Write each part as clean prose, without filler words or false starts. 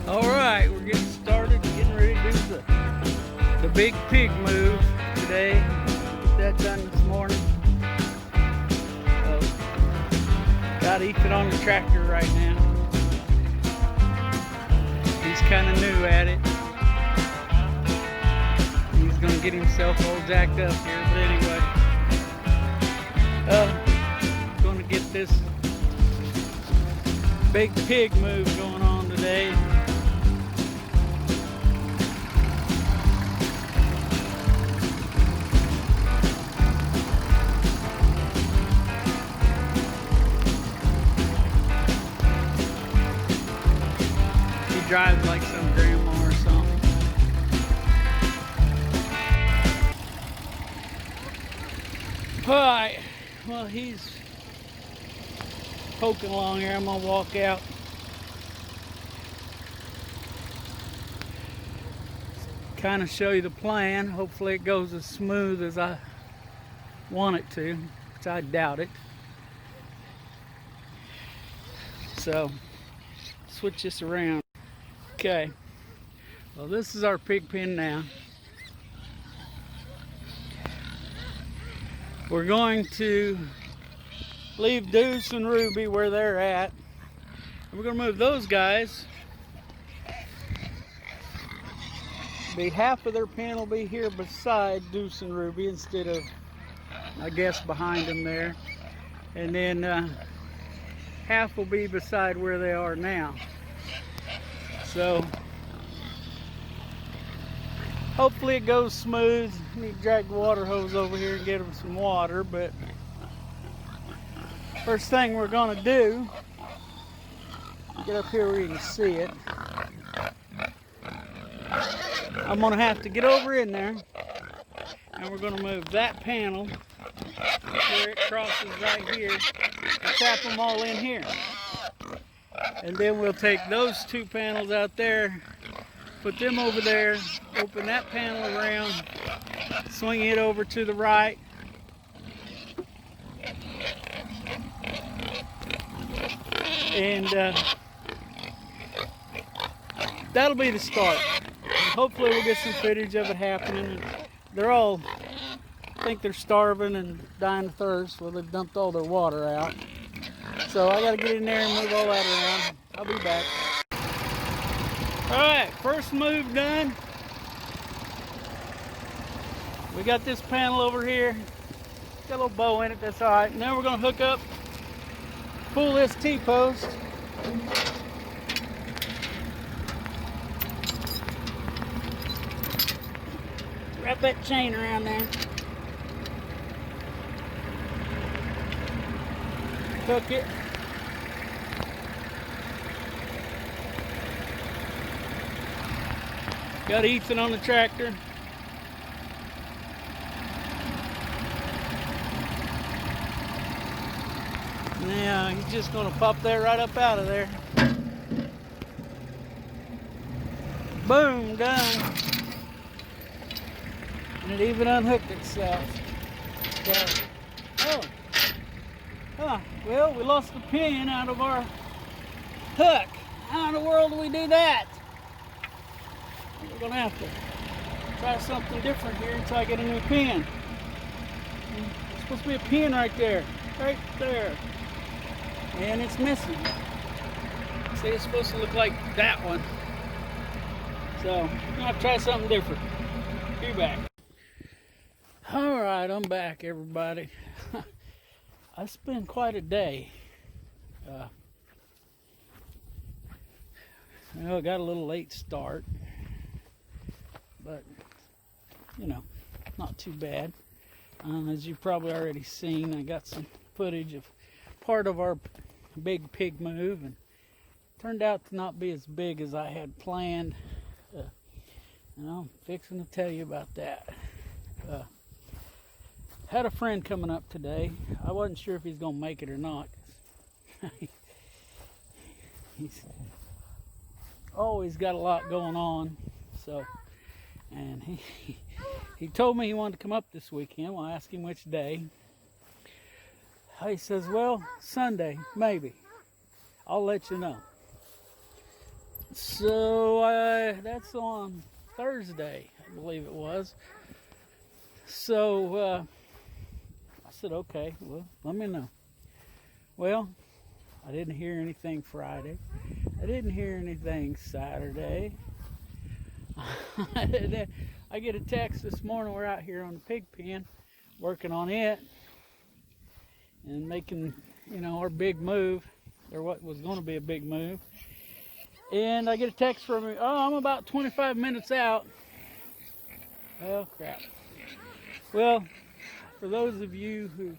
All right, we're getting started, getting ready to do the big pig move today. Get that done this morning. Got Ethan on the tractor right now. He's kind of new at it. He's gonna get himself all jacked up here, but anyway, gonna get this big pig move going on today. He drives like some grandma or something. Alright, well, he's poking along here. I'm gonna walk out. Kind of show you the plan. Hopefully it goes as smooth as I want it to, which I doubt it. So switch this around. Okay, well, this is our pig pen now. We're going to leave Deuce and Ruby where they're at. We're going to move those guys. Half of their pen will be here beside Deuce and Ruby instead of, I guess, behind them there. And then half will be beside where they are now. So hopefully it goes smooth. I need to drag the water hose over here and get them some water, but first thing we're gonna do, get up here where you can see it. I'm gonna have to get over in there, and we're gonna move that panel where it crosses right here and tap them all in here. And then we'll take those two panels out there, put them over there, open that panel around, swing it over to the right, and that'll be the start. Hopefully we'll get some footage of it happening. They're all, I think they're starving and dying of thirst. Well, they've dumped all their water out. So I gotta get in there and move all that around. I'll be back. All right, first move done. We got this panel over here. Got a little bow in it, that's all right. Now we're gonna hook up, pull this T-post. Wrap that chain around there. Hook it. Got Ethan on the tractor. Now he's just gonna pop that right up out of there. Boom, done. And it even unhooked itself. So, well, we lost the pin out of our hook. How in the world do we do that? We're gonna have to try something different here until I get a new pin. There's supposed to be a pin right there. And it's missing. See, it's supposed to look like that one. So, I'm gonna have to try something different. Be back. All right, I'm back, everybody. It's been quite a day. Well, I got a little late start, but you know, not too bad. As you've probably already seen, I got some footage of part of our big pig move, and it turned out to not be as big as I had planned. And I'm fixing to tell you about that. Had a friend coming up today. I wasn't sure if he's gonna make it or not. He's always got a lot going on. So, and he told me he wanted to come up this weekend. Well, I asked him which day. He says, well, Sunday, maybe. I'll let you know. So that's on Thursday, I believe it was. So I said, okay, well, let me know. Well, I didn't hear anything Friday. I didn't hear anything Saturday. I get a text this morning. We're out here on the pig pen, working on it and making, our big move, or what was going to be a big move. And I get a text from him, oh, I'm about 25 minutes out. Oh, crap. Well, for those of you who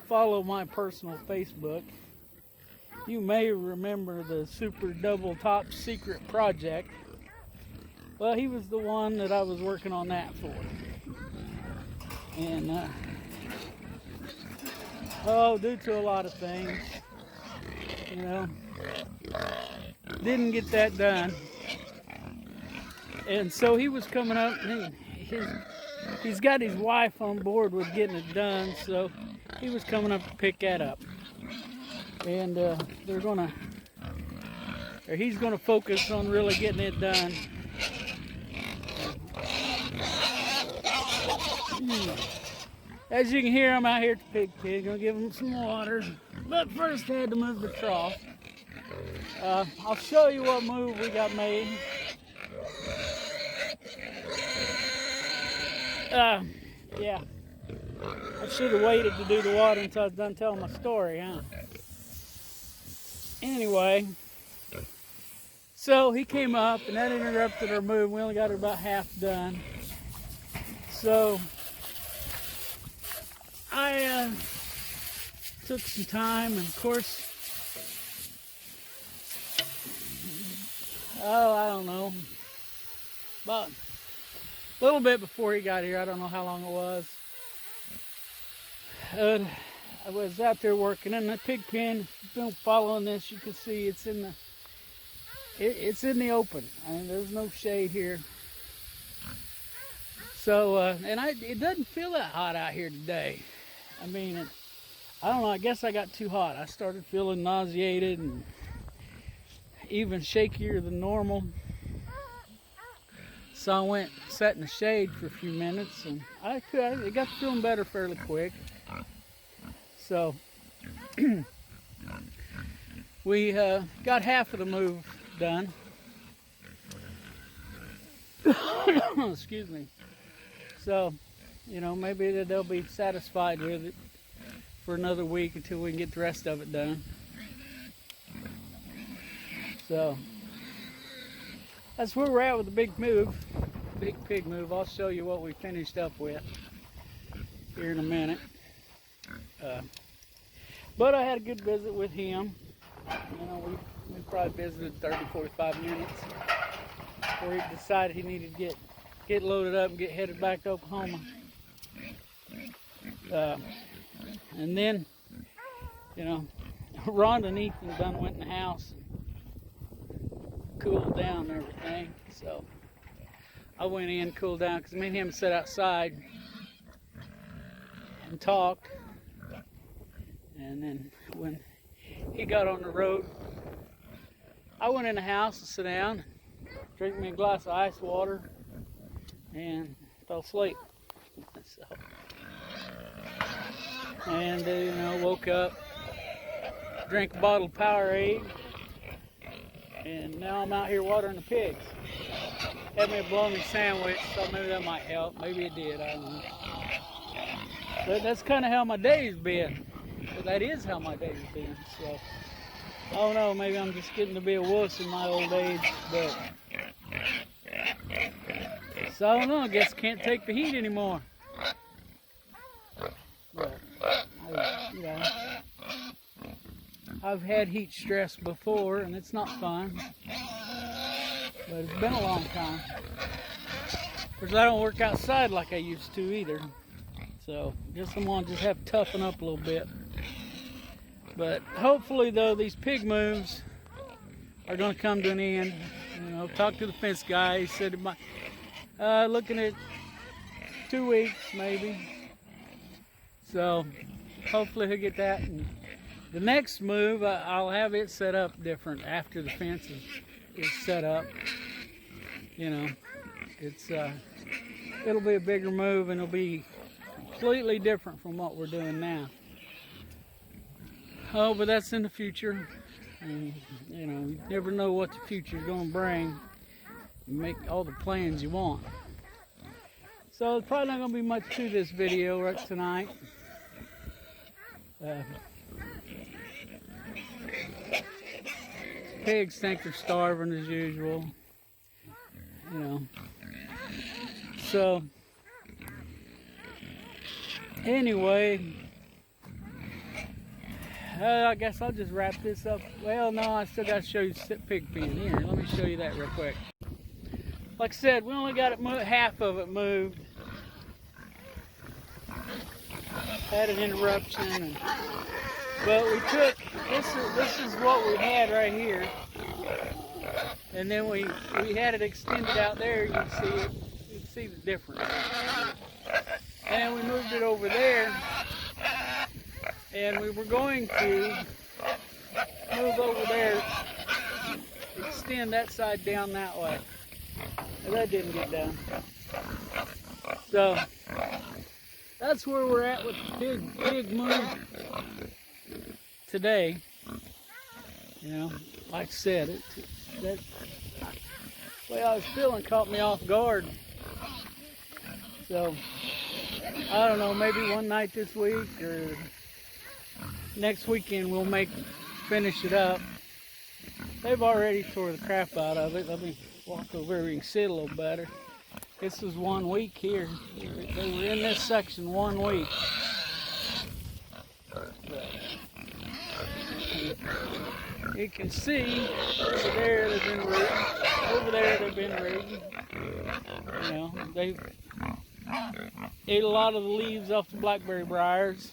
follow my personal Facebook, you may remember the Super Double Top Secret project. Well, he was the one that I was working on that for. And, due to a lot of things, didn't get that done. And so he was coming up, and he's got his wife on board with getting it done, so he was coming up to pick that up. And he's gonna focus on really getting it done. As you can hear, I'm out here at the pig pen, gonna give him some water. But first I had to move the trough. I'll show you what move we got made. Yeah. I should have waited to do the water until I was done telling my story, huh? Anyway, so he came up and that interrupted our move. We only got it about half done. So I took some time, and of course, I don't know, about a little bit before he got here. I don't know how long it was. I was out there working in the pig pen. If you've been following this, you can see it's in the open. I mean, there's no shade here. So, it doesn't feel that hot out here today. I mean, I don't know, I guess I got too hot. I started feeling nauseated and even shakier than normal. So I went and sat in the shade for a few minutes, and it got feeling better fairly quick. So we got half of the move done. Excuse me. So, maybe they'll be satisfied with it for another week until we can get the rest of it done. So that's where we're at with the big pig move. I'll show you what we finished up with here in a minute. But I had a good visit with him. We probably visited 30-45 minutes before he decided he needed to get loaded up and get headed back to Oklahoma. And then, Rhonda and Ethan done went in the house and cooled down and everything. So I went in, cooled down, because me and him sat outside and talked. And then when he got on the road, I went in the house to sit down, drink me a glass of ice water, and fell asleep. Woke up, drank a bottle of Powerade, and now I'm out here watering the pigs. Had me a bologna sandwich, so maybe that might help. Maybe it did, I don't know. But that's kind of how my day's been. That is how my day's been. So I don't know, maybe I'm just getting to be a wuss in my old age, but so I don't know, I guess I can't take the heat anymore. But I've had heat stress before, and it's not fun. But it's been a long time. Because I don't work outside like I used to either. So I'm gonna just have to toughen up a little bit. But hopefully, though, these pig moves are gonna come to an end. Talk to the fence guy. He said it might, looking at 2 weeks maybe. So hopefully he'll get that. And the next move, I'll have it set up different after the fence is is set up. You know, it'll be a bigger move, and it'll be completely different from what we're doing now. Oh, but that's in the future. And, you know, you never know what the future is going to bring. You make all the plans you want. So there's probably not going to be much to this video right tonight. Pigs think they're starving as usual. You know. So, anyway, I guess I'll just wrap this up. Well, no, I still got to show you the pig pen. Here, let me show you that real quick. Like I said, we only got it half of it moved. Had an interruption, but we took this is what we had right here, and then we had it extended out there. You can see it. You can see the difference. And we moved it over there, and we were going to move over there, extend that side down that way. But that didn't get done. So that's where we're at with the pig move today. You know, like I said, that way I was feeling caught me off guard. So I don't know, maybe one night this week or next weekend we'll finish it up. They've already tore the crap out of it. Let me walk over here, we can see it a little better. This was 1 week here. They were in this section 1 week. You can see over there they've been rooting. Over there they've been rooting. You know, they've ate a lot of the leaves off the blackberry briars.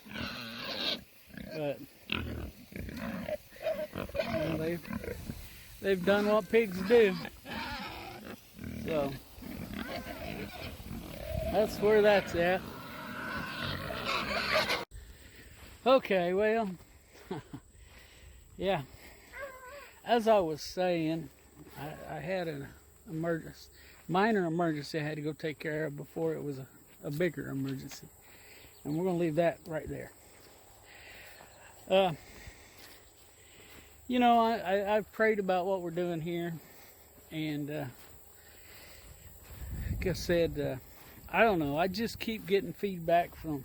But you know, they've done what pigs do. So that's where that's at. Okay, well, yeah. As I was saying, I had an minor emergency I had to go take care of before it was a bigger emergency. And we're going to leave that right there. You know, I've prayed about what we're doing here. And like I said, I don't know. I just keep getting feedback from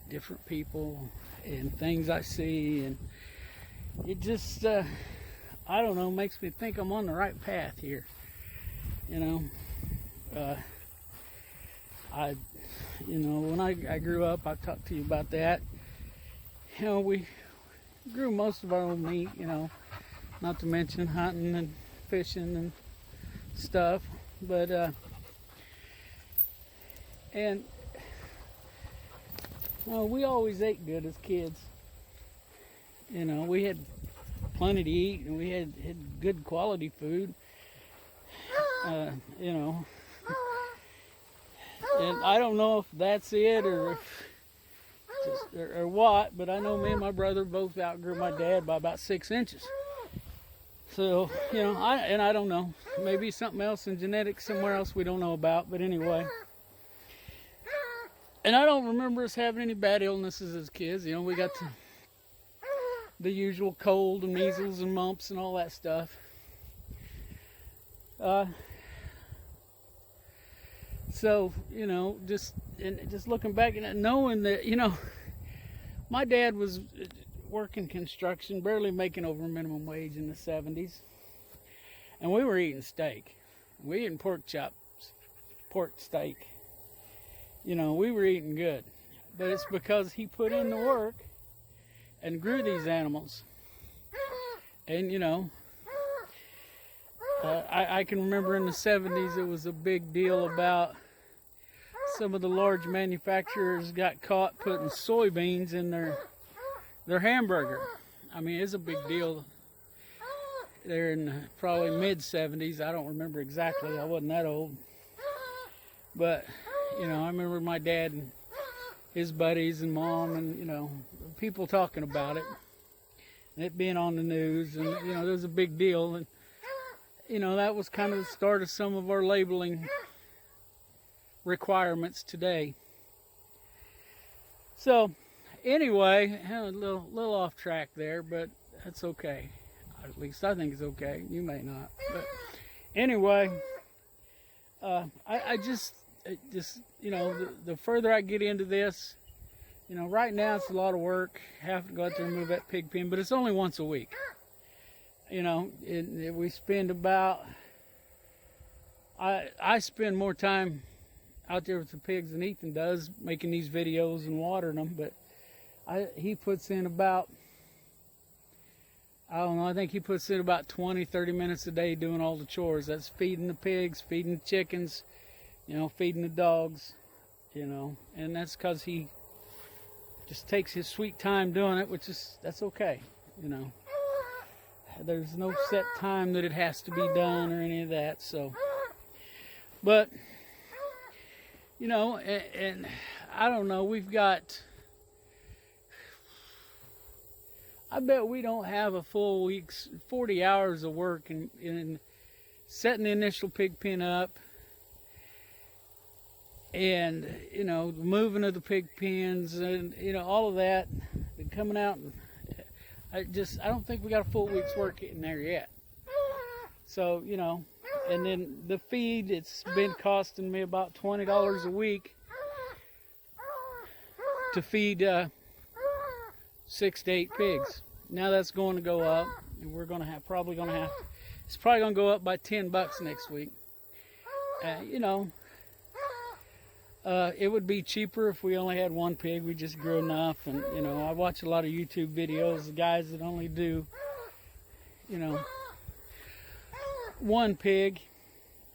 different people and things I see. And it just, I don't know, makes me think I'm on the right path here. You know, when I grew up, I talked to you about that. You know, we grew most of our own meat, you know, not to mention hunting and fishing and stuff. But, and, well, we always ate good as kids. You know, we had plenty to eat, and we had good quality food. You know, and I don't know if that's it or what, but I know me and my brother both outgrew my dad by about 6 inches. So, you know, I don't know. Maybe something else in genetics somewhere else we don't know about, but anyway. And I don't remember us having any bad illnesses as kids. You know, we got the usual cold and measles and mumps and all that stuff. So, you know, just looking back and knowing that, you know, my dad was working construction, barely making over minimum wage in the 70s. And we were eating steak. We were eating pork chops, pork steak. You know, we were eating good. But it's because he put in the work and grew these animals. And, you know, I can remember in the 70s it was a big deal about some of the large manufacturers got caught putting soybeans in their hamburger. I mean, it's a big deal. They're in probably mid-70s. I don't remember exactly. I wasn't that old. But, you know, I remember my dad and his buddies and mom and, you know, people talking about it. And it being on the news. And, you know, it was a big deal. And, you know, that was kind of the start of some of our labeling requirements today. So anyway, a little off track there, but that's okay. At least I think it's okay. You may not. But anyway, I just, you know, the further I get into this, you know, right now it's a lot of work. Have to go out there and move that pig pen, but it's only once a week. You know, we spend about, I spend more time out there with the pigs than Ethan does, making these videos and watering them, but he puts in about, I don't know, I think he puts in about 20-30 minutes a day doing all the chores. That's feeding the pigs, feeding the chickens, you know, feeding the dogs, you know, and that's because he just takes his sweet time doing it, that's okay, you know. There's no set time that it has to be done or any of that, so. But, you know, and I don't know, we've got, I bet we don't have a full week's 40 hours of work in setting the initial pig pen up, and, you know, the moving of the pig pens, and, you know, all of that, and coming out, and I don't think we got a full week's work in there yet. So, you know, and then the feed, it's been costing me about $20 a week to feed 6 to 8 pigs. Now that's going to go up, and we're going to have, it's probably going to go up by $10 next week. You know, it would be cheaper if we only had one pig. We just grew enough, and, you know, I watch a lot of YouTube videos of guys that only do, you know, one pig,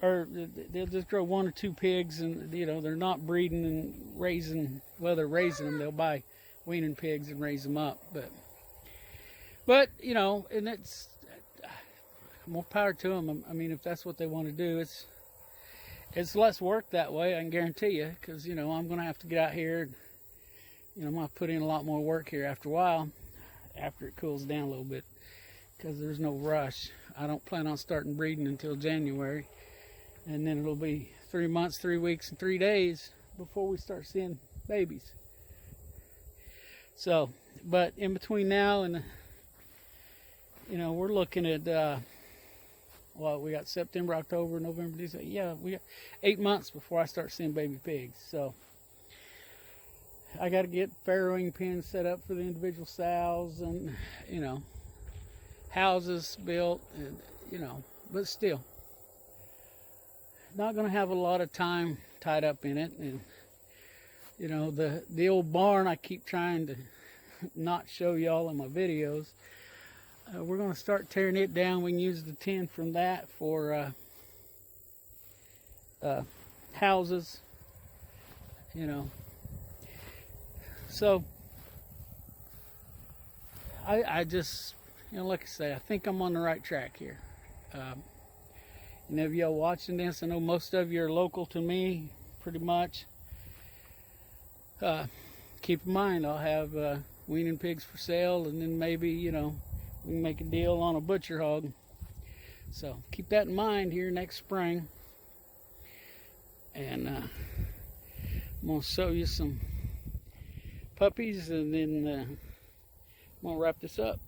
or they'll just grow 1 or 2 pigs, and, you know, they're not breeding and raising, well, they're raising them. They'll buy weaning pigs and raise them up, but you know, and it's more power to them. I mean, if that's what they want to do, it's less work that way, I can guarantee you, because, you know, I'm going to have to get out here, and, you know, I'm going to put in a lot more work here after a while, after it cools down a little bit, because there's no rush. I don't plan on starting breeding until January, and then it'll be 3 months, 3 weeks, and 3 days before we start seeing babies. So, but in between now and, you know, we're looking at, well, we got September, October, November, December. Yeah, we got 8 months before I start seeing baby pigs. So I got to get farrowing pens set up for the individual sows, and, you know, houses built, and, you know, but still not going to have a lot of time tied up in it. And, you know, the old barn, I keep trying to not show y'all in my videos. We're going to start tearing it down. We can use the tin from that for houses, you know. So I just, you know, like I say, I think I'm on the right track here. And if y'all watching this, I know most of you are local to me, pretty much. Keep in mind, I'll have weaning pigs for sale, and then maybe, you know, we can make a deal on a butcher hog. So keep that in mind here next spring. And I'm going to show you some puppies, and then I'm going to wrap this up.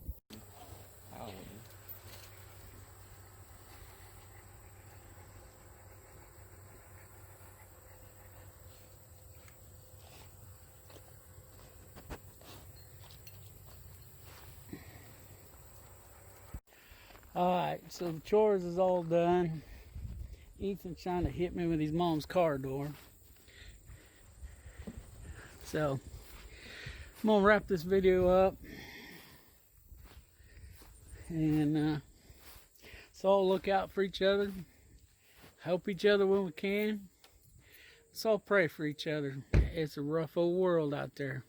Alright, so the chores is all done. Ethan's trying to hit me with his mom's car door. So I'm gonna wrap this video up, and let's all look out for each other, help each other when we can. Let's all pray for each other. It's a rough old world out there.